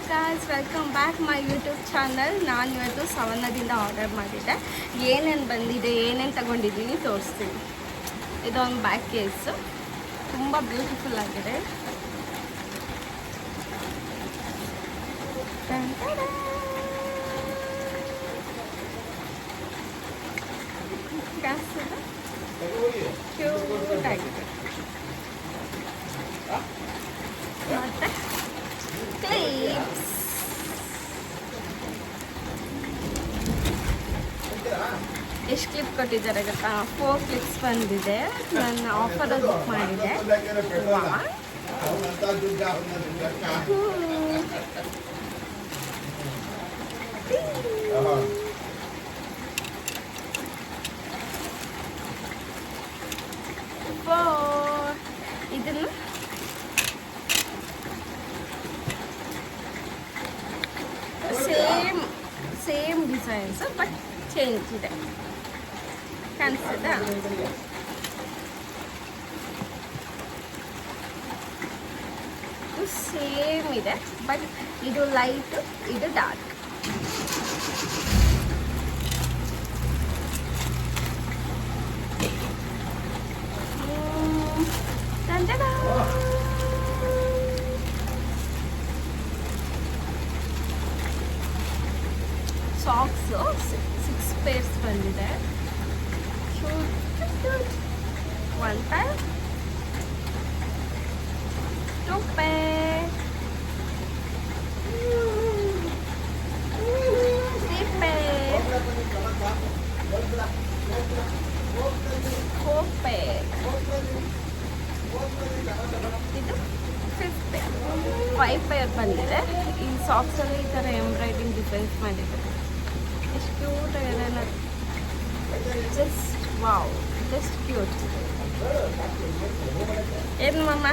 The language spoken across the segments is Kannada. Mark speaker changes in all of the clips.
Speaker 1: Guys, welcome back my YouTube channel. ನಾನು ಇವತ್ತು ಸವನ್ನದಿಂದ ಆರ್ಡರ್ ಮಾಡಿದ್ದೆ. ಏನೇನು ಬಂದಿದೆ, ಏನೇನು ತಗೊಂಡಿದ್ದೀನಿ ತೋರಿಸ್ತೀನಿ. ಇದೊಂದು ಬ್ಯಾಕ್ ಕೇಸು, ತುಂಬ ಬ್ಯೂಟಿಫುಲ್ ಆಗಿದೆ. ಕ್ಯೂಟ್ ಆಗಿದೆ. ಮತ್ತೆ ಕ್ಲಿಪ್ಸ್, ಎಷ್ಟು ಕ್ಲಿಪ್ ಕೊಟ್ಟಿದ್ದಾರೆ ಗೊತ್ತಾ? 4 ಕ್ಲಿಪ್ಸ್ ಬಂದಿದೆ. ನಾನು ಆಫರಲ್ಲಿ ಬುಕ್ ಮಾಡಿದೆ. ಇದನ್ನು ಸೇಮ್ ಡಿಸೈನ್ಸ್ ಬಟ್ ಚೇಂಜ್ ಇದೆ, ಕಾಣಿಸ್ತದ? ಇದು ಸೇಮ್ ಇದೆ ಬಟ್ ಇದು ಲೈಟ್, ಇದು ಡಾರ್ಕ್. ಸಾಕ್ಸು 6 ಪೇರ್ಸ್ ಬಂದಿದೆ. 1 pair, 2 pair, 3 pair, 4 pair. ಇದು 5th pair. 5 pair ಬಂದಿದೆ. ಈ ಸಾಕ್ಸಲ್ಲಿ ಈ ಥರ ಎಂಬ್ರಾಯ್ಡಿಂಗ್ ಡಿಸೈನ್ಸ್ ಮಾಡಿದ್ದಾರೆ. ಎಷ್ಟು ಕ್ಯೂಟ್ ಆಗಿದೆ ನೋಡಿ. Just wow, just cute. ಏನು ಮಮ್ಮ?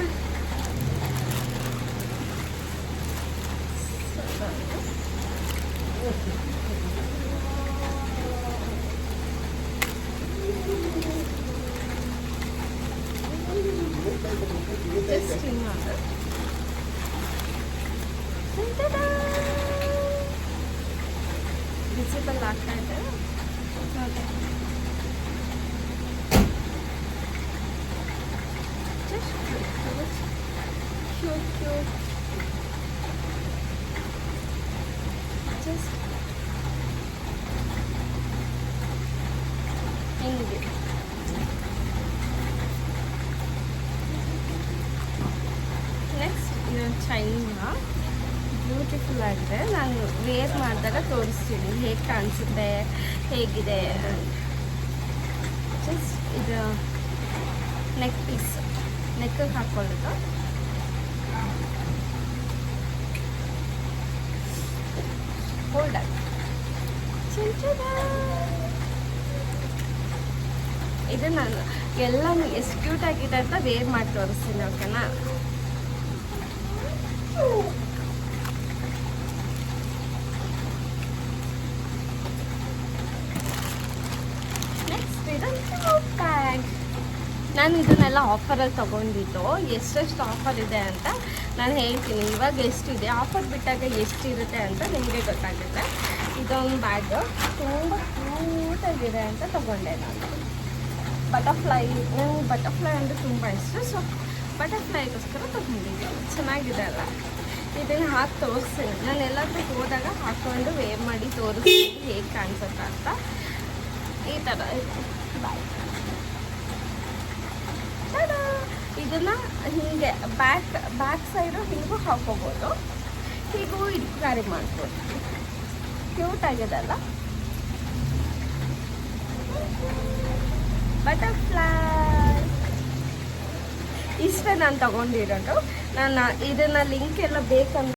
Speaker 1: ಜಸ್ಟ್ ಇನ್ನೊಂದು ವಿಸಿಬಲ್ ಆಗ್ತಾ ಇದೆ. ಓಕೆ, just cute, just ಹಿಂಗೆ. ನೆಕ್ಸ್ಟ್ ಇದೊಂದು ಚೈನಾ, ಬ್ಯೂಟಿಫುಲ್ ಆಗಿದೆ. ನಾನು ವೇರ್ ಮಾಡಿದಾಗ ತೋರಿಸ್ತೀನಿ ಹೇಗೆ ಕಾಣಿಸುತ್ತೆ, ಹೇಗಿದೆ. ಜಸ್ಟ್ ಇದು ನೆಕ್ ಪೀಸ್, ನೆಕ್ಕಿಗೆ ಹಾಕ್ಕೊಳ್ಳೋದು. ಹೋಲ್ಡರ್ ಇದು ನಾನು ಎಲ್ಲ ಎಷ್ಟು ಕ್ಯೂಟ್ ಆಗಿದೆ ಅಂತ ವೇರ್ ಮಾಡಿ ತೋರಿಸ್ತೀನಿ. ಓಕೆನಾ? ನೆಕ್ಸ್ಟ್ ಇದು ಬ್ಯಾಗ್. ನಾನು ಇದನ್ನೆಲ್ಲ ಆಫರಲ್ಲಿ ತೊಗೊಂಡಿದ್ದು. ಎಷ್ಟೆಷ್ಟು ಆಫರ್ ಇದೆ ಅಂತ ನಾನು ಹೇಳ್ತೀನಿ. ಇವಾಗ ಎಷ್ಟಿದೆ, ಆಫರ್ ಬಿಟ್ಟಾಗ ಎಷ್ಟಿರುತ್ತೆ ಅಂತ ನಿಮಗೆ ಗೊತ್ತಾಗುತ್ತೆ. ಇದೊಂದು ಬ್ಯಾಗ್ ತುಂಬ ಕ್ಯೂಟಾಗಿದೆ ಅಂತ ತೊಗೊಂಡೆ ನಾನು. ಬಟರ್ಫ್ಲೈ, ನನಗೆ ಬಟರ್ಫ್ಲೈ ಅಂದರೆ ತುಂಬ ಇಷ್ಟ. ಸೊ ಬಟರ್ಫ್ಲೈಗೋಸ್ಕರ ತೊಗೊಂಡಿದ್ದೆ. ಚೆನ್ನಾಗಿದೆ ಅಲ್ಲ? ಇದನ್ನು ಹಾಕಿ ತೋರಿಸ್ತೀನಿ. ನಾನು ಎಲ್ಲಾದರೂ ಹೋದಾಗ ಹಾಕ್ಕೊಂಡು ವೇರ್ ಮಾಡಿ ತೋರಿಸ್ತೀನಿ ಹೇಗೆ ಕಾಣಿಸುತ್ತೆ ಅಂತ. ಈ ಥರ ಬಾಯ್. ಇದನ್ನು ಹೀಗೆ ಬ್ಯಾಕ್ ಸೈಡು ಹೀಗೂ ಹಾಕೋಬೋದು, ಹೀಗೂ ಇದು ಕ್ಯಾರಿ ಮಾಡ್ಬೋದು. ಕ್ಯೂಟ್ ಆಗಿದೆಲ್ಲ? ಬಟರ್ಫ್ಲೈ ಇಷ್ಟ ನಾನು ತಗೊಂಡಿರೋದು. ನಾನು ಇದನ್ನು ಲಿಂಕ್ ಎಲ್ಲ ಬೇಕಂತ